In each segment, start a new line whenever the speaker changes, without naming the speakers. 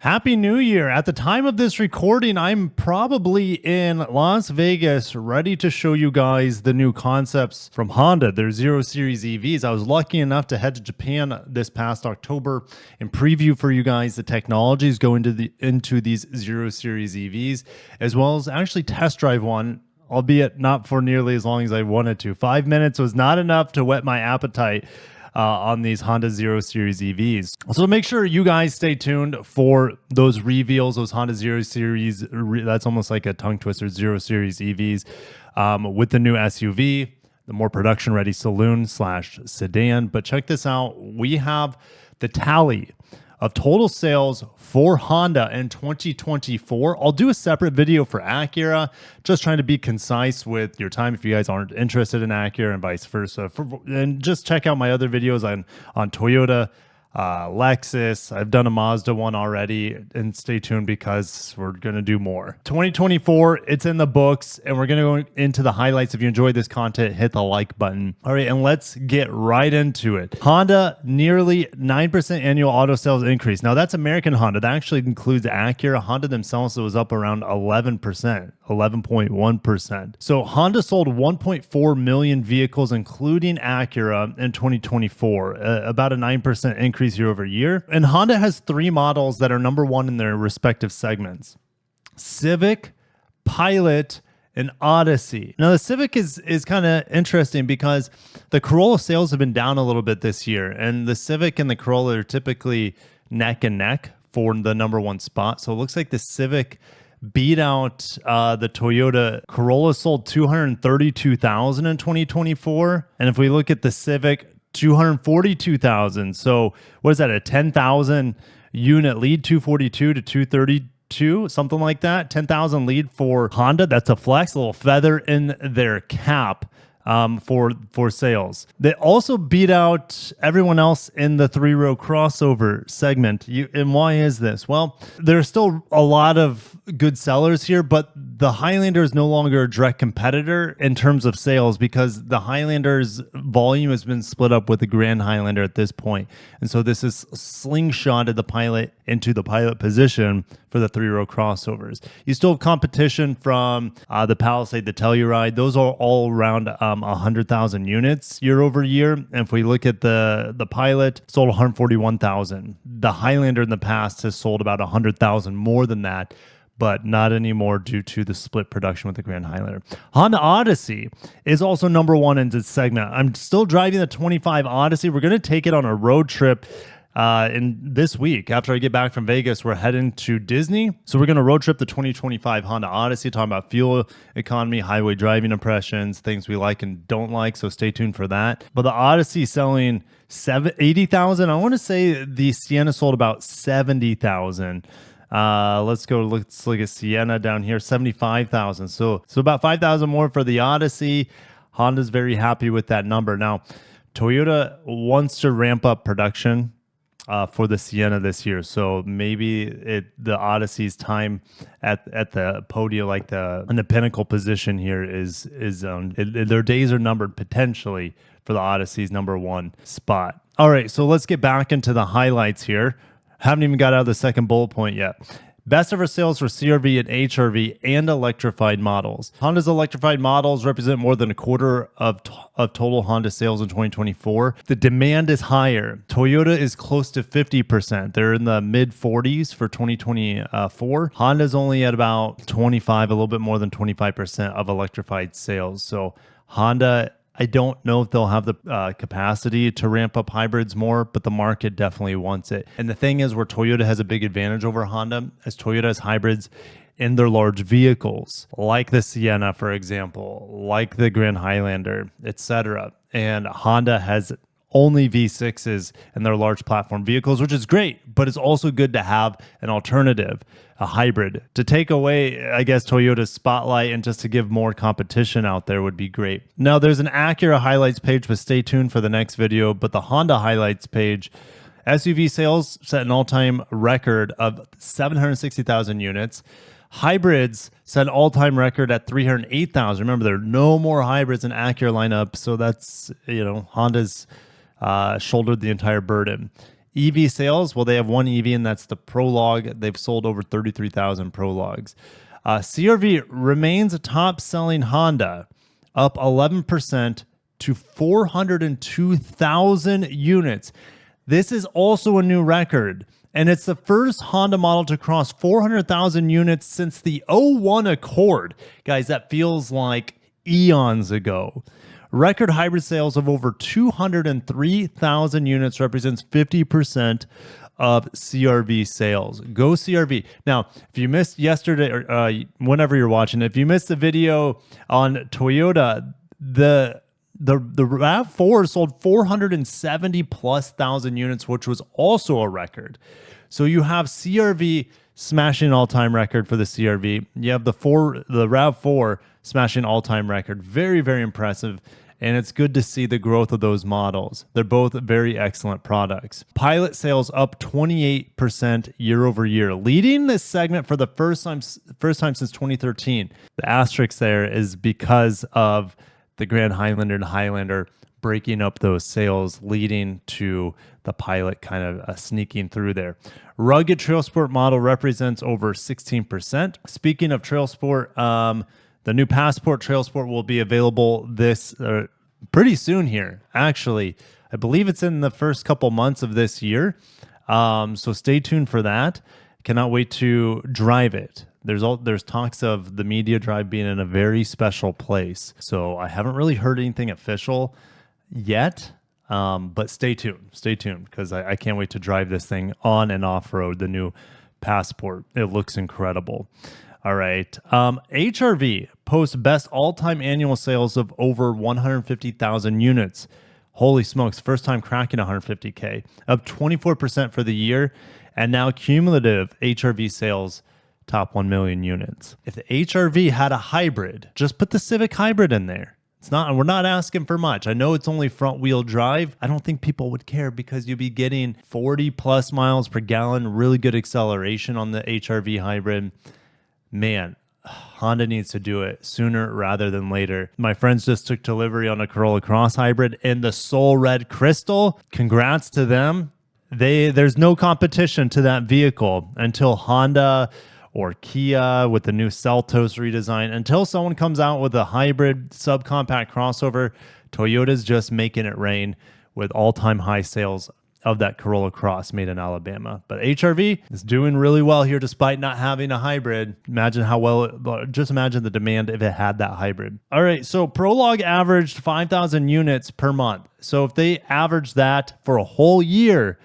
Happy New Year. At the time of this recording, I'm probably in Las Vegas, ready to show you guys the new concepts from Honda, their Zero Series EVs. I was lucky enough to head to Japan this past October and preview for you guys the technologies going into these Zero Series EVs, as well as actually test drive one, albeit not for nearly as long as I wanted to. 5 minutes was not enough to whet my appetite on these Honda Zero Series EVs. So make sure you guys stay tuned for those reveals, those Honda Zero Series, that's almost like a tongue twister, Zero Series EVs with the new SUV, the more production ready saloon / sedan. But check this out. We have the tally of total sales for Honda in 2024. I'll do a separate video for Acura, just trying to be concise with your time if you guys aren't interested in Acura and vice versa. And just check out my other videos on Toyota, Lexus. I've done a Mazda one already, and stay tuned because we're going to do more. 2024, it's in the books, and we're going to go into the highlights. If you enjoyed this content, hit the like button. All right, and let's get right into it. Honda, nearly 9% annual auto sales increase. Now, that's American Honda. That actually includes Acura. Honda themselves, it was up around 11%. 11.1%. So Honda sold 1.4 million vehicles, including Acura, in 2024, about a 9% increase year over year. And Honda has three models that are number one in their respective segments: Civic, Pilot, and Odyssey. Now, the Civic is kind of interesting because the Corolla sales have been down a little bit this year, and the Civic and the Corolla are typically neck and neck for the number one spot. So it looks like the Civic beat out the Toyota. Corolla sold 232,000 in 2024. And if we look at the Civic, 242,000. So what is that, a 10,000 unit lead, 242 to 232, something like that? 10,000 lead for Honda. That's a flex, a little feather in their cap for sales. They also beat out everyone else in the three-row crossover segment. And why is this? Well, there's still a lot of good sellers here, but the Highlander is no longer a direct competitor in terms of sales because the Highlander's volume has been split up with the Grand Highlander at this point. And so this is slingshotted the Pilot into the Pilot position for the three-row crossovers. You still have competition from the Palisade, the Telluride. Those are all around 100,000 units year over year. And if we look at the Pilot, sold 141,000. The Highlander in the past has sold about 100,000 more than that, but not anymore due to the split production with the Grand Highlander. Honda Odyssey is also number one in this segment. I'm still driving the 25 Odyssey. We're going to take it on a road trip in this week. After I get back from Vegas, we're heading to Disney. So we're going to road trip the 2025 Honda Odyssey, talking about fuel economy, highway driving impressions, things we like and don't like. So stay tuned for that. But the Odyssey selling 80,000. I want to say the Sienna sold about 70,000. Let's look at Sienna down here, 75,000. So about 5,000 more for the Odyssey. Honda's very happy with that number. Now, Toyota wants to ramp up production for the Sienna this year, so maybe the Odyssey's time at the podium, like in the pinnacle position here, is their days are numbered potentially for the Odyssey's number one spot. All right, so let's get back into the highlights here. Haven't even got out of the second bullet point yet. Best ever sales for CR-V and HR-V and electrified models. Honda's electrified models represent more than a quarter of total Honda sales in 2024. The demand is higher. Toyota is close to 50%. They're in the mid 40s for 2024. Honda's only at about 25, a little bit more than 25% of electrified sales. So Honda, I don't know if they'll have the capacity to ramp up hybrids more, but the market definitely wants it. And the thing is, where Toyota has a big advantage over Honda, as Toyota has hybrids in their large vehicles, like the Sienna, for example, like the Grand Highlander, etc. And Honda has only V6s in their large platform vehicles, which is great, but it's also good to have an alternative, a hybrid, to take away, I guess, Toyota's spotlight and just to give more competition out there would be great. Now, there's an Acura highlights page, but stay tuned for the next video. But the Honda highlights page, SUV sales set an all-time record of 760,000 units. Hybrids set an all-time record at 308,000. Remember, there are no more hybrids in Acura lineup, so that's, Honda's shouldered the entire burden. EV sales, well, they have one EV, and that's the Prologue. They've sold over 33,000 Prologues. CRV remains a top-selling Honda, up 11% to 402,000 units. This is also a new record, and it's the first Honda model to cross 400,000 units since the '01 Accord. Guys, that feels like eons ago. Record hybrid sales of over 203,000 units represents 50% of CRV sales. Go CRV. Now, if you missed yesterday or whenever you're watching, if you missed the video on Toyota, the RAV4 sold 470 plus thousand units, which was also a record. So you have CRV smashing all-time record for the CRV. You have the RAV4 smashing all-time record. Very, very impressive. And it's good to see the growth of those models. They're both very excellent products. Pilot sales up 28% year over year, leading this segment for the first time since 2013. The asterisk there is because of the Grand Highlander and Highlander breaking up those sales, leading to the Pilot kind of sneaking through there. Rugged Trail Sport model represents over 16%. Speaking of Trail Sport, the new Passport Trail Sport will be available this pretty soon here. Actually, I believe it's in the first couple months of this year. So stay tuned for that. Cannot wait to drive it. There's talks of the media drive being in a very special place. So I haven't really heard anything official yet, but stay tuned. Stay tuned because I can't wait to drive this thing on and off road. The new Passport. It looks incredible. All right. HRV posts best all-time annual sales of over 150,000 units. Holy smokes. First time cracking 150K. Up 24% for the year. And now cumulative HRV sales top 1 million units. If the HRV had a hybrid, just put the Civic hybrid in there. We're not asking for much. I know it's only front wheel drive. I don't think people would care because you'll be getting 40 plus miles per gallon, really good acceleration on the HRV hybrid. Man, Honda needs to do it sooner rather than later. My friends just took delivery on a Corolla Cross hybrid in the Soul Red Crystal. Congrats to them. There's no competition to that vehicle until Honda or Kia with the new Seltos redesign. Until someone comes out with a hybrid subcompact crossover, Toyota's just making it rain with all-time high sales of that Corolla Cross made in Alabama. But HRV is doing really well here despite not having a hybrid. Imagine how well, just imagine the demand if it had that hybrid. All right, so Prologue averaged 5,000 units per month. So if they averaged that for a whole year,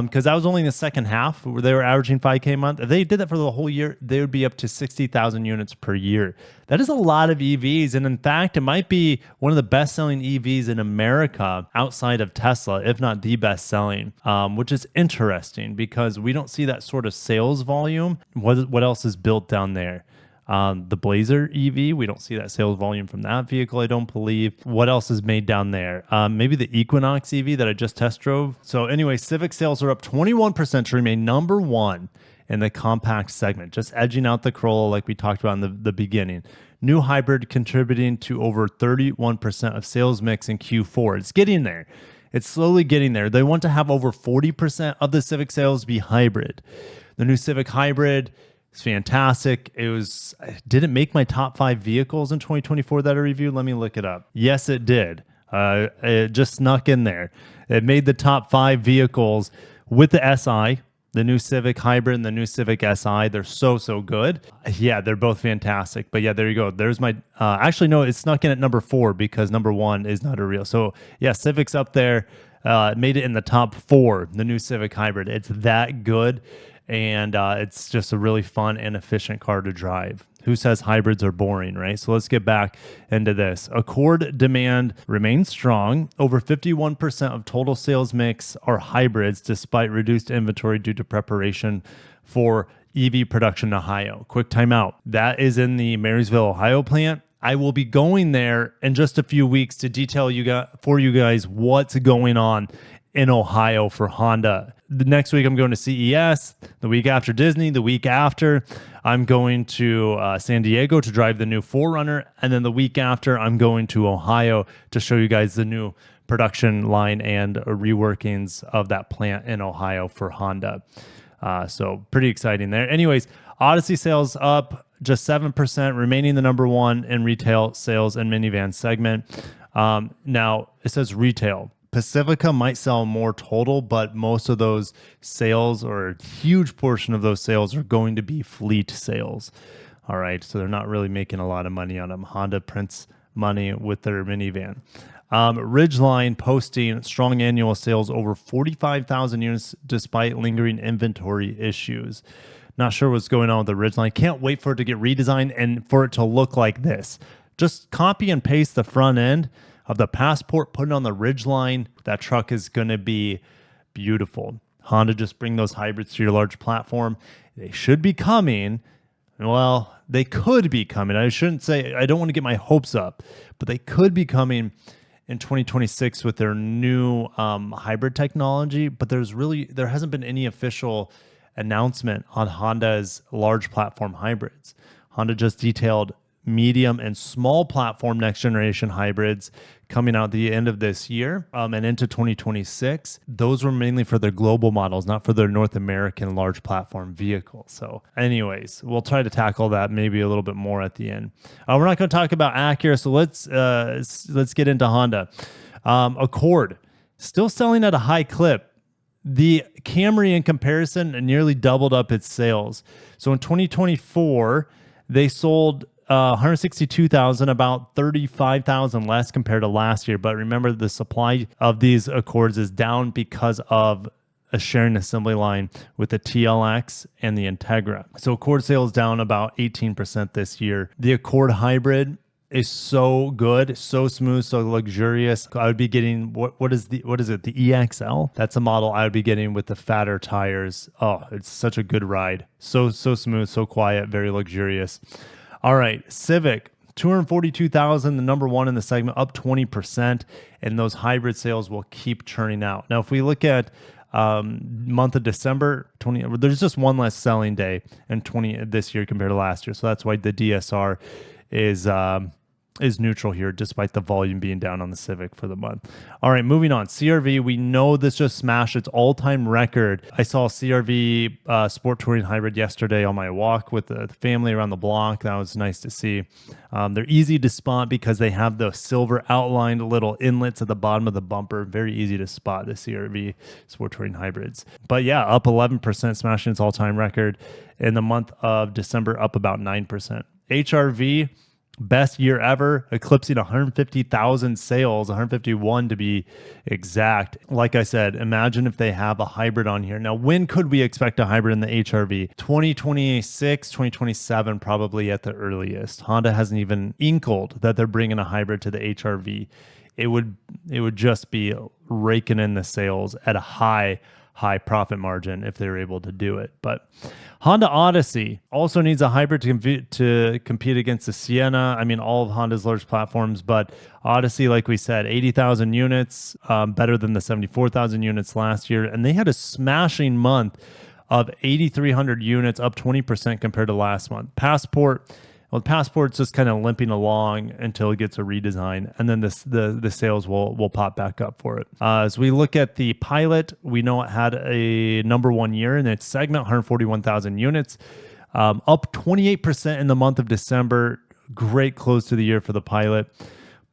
because that was only in the second half where they were averaging 5K a month. If they did that for the whole year, they would be up to 60,000 units per year. That is a lot of EVs. And in fact, it might be one of the best-selling EVs in America outside of Tesla, if not the best-selling, which is interesting because we don't see that sort of sales volume. What else is built down there? The Blazer EV, we don't see that sales volume from that vehicle, I don't believe. What else is made down there? Maybe the Equinox EV that I just test drove. So anyway, Civic sales are up 21% to remain number one in the compact segment, just edging out the Corolla like we talked about in the beginning. New hybrid contributing to over 31% of sales mix in Q4. It's getting there. It's slowly getting there. They want to have over 40% of the Civic sales be hybrid. The new Civic hybrid, it's fantastic. It didn't make my top 5 vehicles in 2024 that I reviewed. Let me look it up. Yes, it did. It just snuck in there. It made the top 5 vehicles with the SI, the new Civic hybrid and the new Civic SI. They're so good. Yeah, they're both fantastic. But yeah, there you go. There's my, actually, no, it snuck in at number 4 because number 1 is not a real. So yeah, Civic's up there. Made it in the top 4, the new Civic hybrid. It's that good. And it's just a really fun and efficient car to drive. Who says hybrids are boring, right? So let's get back into this. Accord demand remains strong. Over 51% of total sales mix are hybrids despite reduced inventory due to preparation for EV production in Ohio. Quick timeout. That is in the Marysville, Ohio plant. I will be going there in just a few weeks to detail for you guys what's going on in Ohio for Honda. the next week I'm going to CES, the week after Disney, the week after I'm going to San Diego to drive the new 4Runner, and then the week after I'm going to Ohio to show you guys the new production line and reworkings of that plant in Ohio for Honda. So pretty exciting there. Anyways, Odyssey sales up just 7%, remaining the number one in retail sales and minivan segment. Now it says retail. Pacifica might sell more total, but most of those sales, or a huge portion of those sales, are going to be fleet sales. All right, so they're not really making a lot of money on them. Honda prints money with their minivan. Ridgeline posting strong annual sales over 45,000 units despite lingering inventory issues. Not sure what's going on with the Ridgeline. Can't wait for it to get redesigned and for it to look like this. Just copy and paste the front end of the Passport, put it on the Ridgeline. That truck is going to be beautiful. Honda, just bring those hybrids to your large platform. They should be coming. Well, they could be coming. I shouldn't say, I don't want to get my hopes up, but they could be coming in 2026 with their new hybrid technology. But there hasn't been any official announcement on Honda's large platform hybrids. Honda just detailed medium and small platform next generation hybrids coming out the end of this year and into 2026. Those were mainly for their global models, not for their North American large platform vehicles. So anyways, we'll try to tackle that maybe a little bit more at the end. We're not going to talk about Acura, so let's get into Honda. Accord, still selling at a high clip. The Camry, in comparison, nearly doubled up its sales. So in 2024, they sold 162,000, about 35,000 less compared to last year. But remember, the supply of these Accords is down because of a sharing assembly line with the TLX and the Integra. So Accord sales down about 18% this year. The Accord hybrid is so good, so smooth, so luxurious. I would be getting what is it? The EXL? That's a model I would be getting with the fatter tires. Oh, it's such a good ride. So smooth, so quiet, very luxurious. All right, Civic, 242,000, the number one in the segment, up 20%, and those hybrid sales will keep churning out. Now, if we look at month of December, there's just one less selling day in this year compared to last year, so that's why the DSR is neutral here, despite the volume being down on the Civic for the month. All right, moving on. CRV, we know this just smashed its all-time record. I saw a CRV Sport Touring Hybrid yesterday on my walk with the family around the block. That was nice to see. They're easy to spot because they have the silver outlined little inlets at the bottom of the bumper. Very easy to spot the CRV Sport Touring Hybrids. But yeah, up 11%, smashing its all-time record. In the month of December, up about 9%. HRV, best year ever, eclipsing 150,000 sales, 151 to be exact. Like I said, imagine if they have a hybrid on here. Now, when could we expect a hybrid in the HRV? 2026, 2027, probably at the earliest. Honda hasn't even inkled that they're bringing a hybrid to the HRV. It would just be raking in the sales at a high profit margin if they're able to do it. But Honda Odyssey also needs a hybrid to compete against the Sienna. I mean, all of Honda's large platforms, but Odyssey, like we said, 80,000 units, better than the 74,000 units last year. And they had a smashing month of 8,300 units, up 20% compared to last month. Passport's just kind of limping along until it gets a redesign, and then the sales will pop back up for it. As we look at the Pilot, we know it had a number one year in its segment, 141,000 units, up 28% in the month of December. Great close to the year for the Pilot.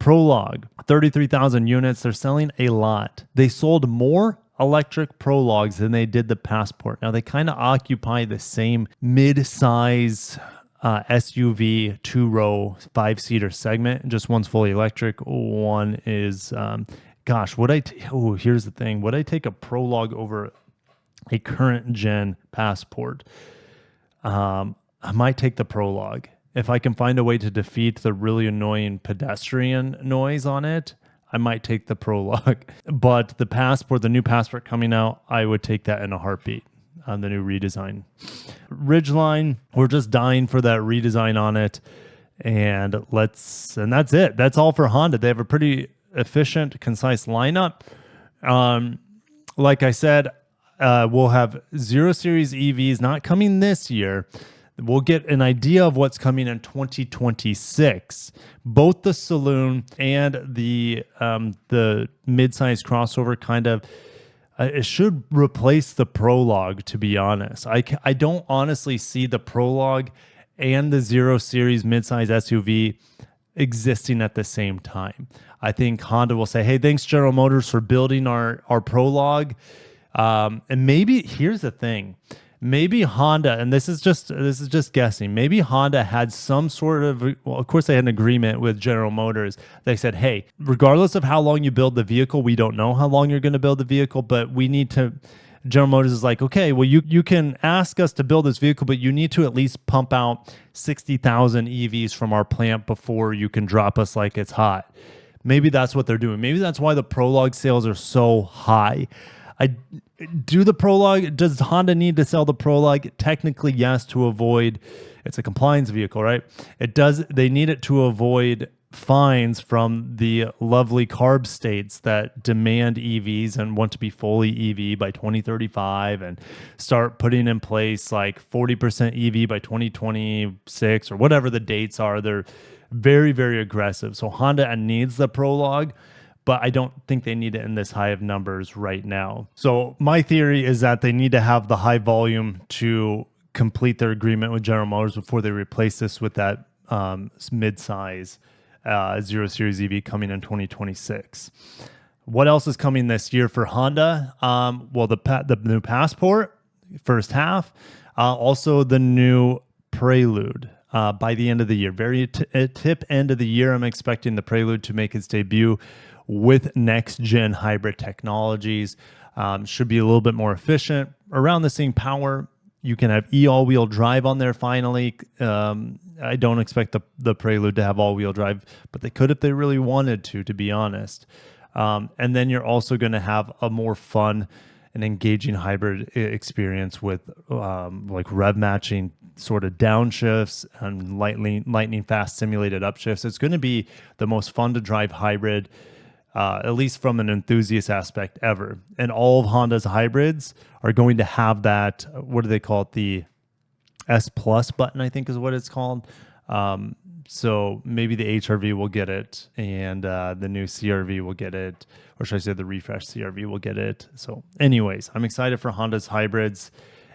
Prologue, 33,000 units. They're selling a lot. They sold more electric Prologues than they did the Passport. Now, they kind of occupy the same mid-size SUV 2-row 5-seater segment. Just one's fully electric. One is, here's the thing. Would I take a Prologue over a current gen Passport? I might take the Prologue. If I can find a way to defeat the really annoying pedestrian noise on it, I might take the Prologue. But the Passport, the new Passport coming out, I would take that in a heartbeat. On the new redesign. Ridgeline, we're just dying for that redesign on it. And that's it. That's all for Honda. They have a pretty efficient, concise lineup. Like I said, we'll have 0 Series EVs not coming this year. We'll get an idea of what's coming in 2026. Both the saloon and the midsize crossover kind of it should replace the Prologue, to be honest. I don't honestly see the Prologue and the 0 Series midsize SUV existing at the same time. I think Honda will say, hey, thanks General Motors for building our Prologue. And maybe here's the thing. Maybe Honda, and this is just guessing, maybe Honda had some sort of, well, of course they had an agreement with General Motors. They said, hey, regardless of how long you build the vehicle, we don't know how long you're going to build the vehicle, but we need to, General Motors is like, okay, well, you can ask us to build this vehicle, but you need to at least pump out 60,000 EVs from our plant before you can drop us like it's hot. Maybe that's what they're doing. Maybe that's why the Prologue sales are so high. Does Honda need to sell the Prologue? Technically, yes, to avoid, it's a compliance vehicle, right? They need it to avoid fines from the lovely carb states that demand EVs and want to be fully EV by 2035 and start putting in place like 40% EV by 2026 or whatever the dates are. They're very, very aggressive. So Honda needs the Prologue, but I don't think they need it in this high of numbers right now. So my theory is that they need to have the high volume to complete their agreement with General Motors before they replace this with that mid-size 0 Series EV coming in 2026. What else is coming this year for Honda? Well, the new Passport, first half. Also the new Prelude by the end of the year. Very tip end of the year, I'm expecting the Prelude to make its debut with next-gen hybrid technologies. Should be a little bit more efficient, around the same power. You can have all-wheel drive on there finally. I don't expect the Prelude to have all-wheel drive, but they could if they really wanted to be honest. And then you're also going to have a more fun and engaging hybrid experience with like rev matching sort of downshifts and lightning fast simulated upshifts. It's going to be the most fun to drive hybrid, at least from an enthusiast aspect ever. And all of Honda's hybrids are going to have that, what do they call it? The S Plus button, I think is what it's called. So maybe the HRV will get it and the new CRV will get it, or should I say the refreshed CRV will get it. So anyways, I'm excited for Honda's hybrids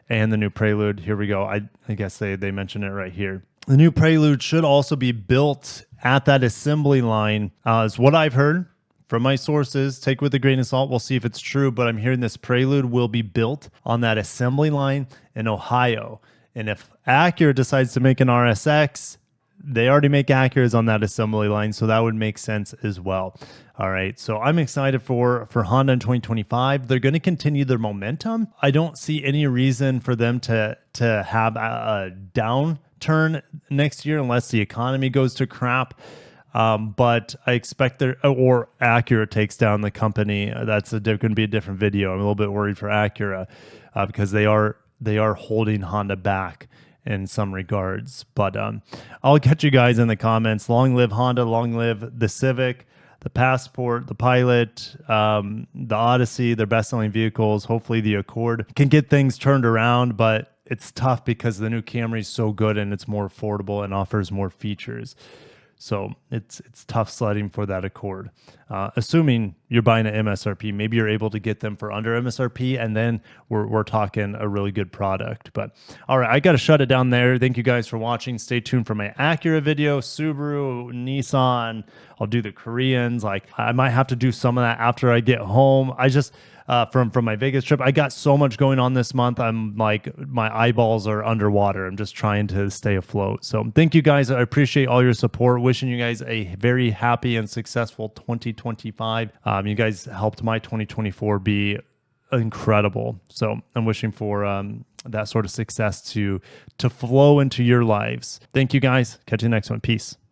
and the new Prelude. Here we go. I guess they mentioned it right here. The new Prelude should also be built at that assembly line, is what I've heard. From my sources, take with a grain of salt. We'll see if it's true, but I'm hearing this Prelude will be built on that assembly line in Ohio. And if Acura decides to make an RSX, they already make Acuras on that assembly line, so that would make sense as well. All right, so I'm excited for Honda in 2025. They're going to continue their momentum. I don't see any reason for them to have a downturn next year unless the economy goes to crap. But I expect or Acura takes down the company. That's going to be a different video. I'm a little bit worried for Acura because they are holding Honda back in some regards. But I'll catch you guys in the comments. Long live Honda, long live the Civic, the Passport, the Pilot, the Odyssey, their best-selling vehicles. Hopefully the Accord can get things turned around, but it's tough because the new Camry is so good and it's more affordable and offers more features. So it's tough sledding for that Accord. Assuming you're buying an MSRP, maybe you're able to get them for under MSRP, and then we're talking a really good product. But all right, I got to shut it down there. Thank you guys for watching. Stay tuned for my Acura video, Subaru, Nissan. I'll do the Koreans. Like I might have to do some of that after I get home. I just from my Vegas trip, I got so much going on this month. I'm like, my eyeballs are underwater. I'm just trying to stay afloat. So thank you guys. I appreciate all your support. Wishing you guys a very happy and successful 2025. You guys helped my 2024 be incredible. So I'm wishing for that sort of success to flow into your lives. Thank you guys. Catch you next one. Peace.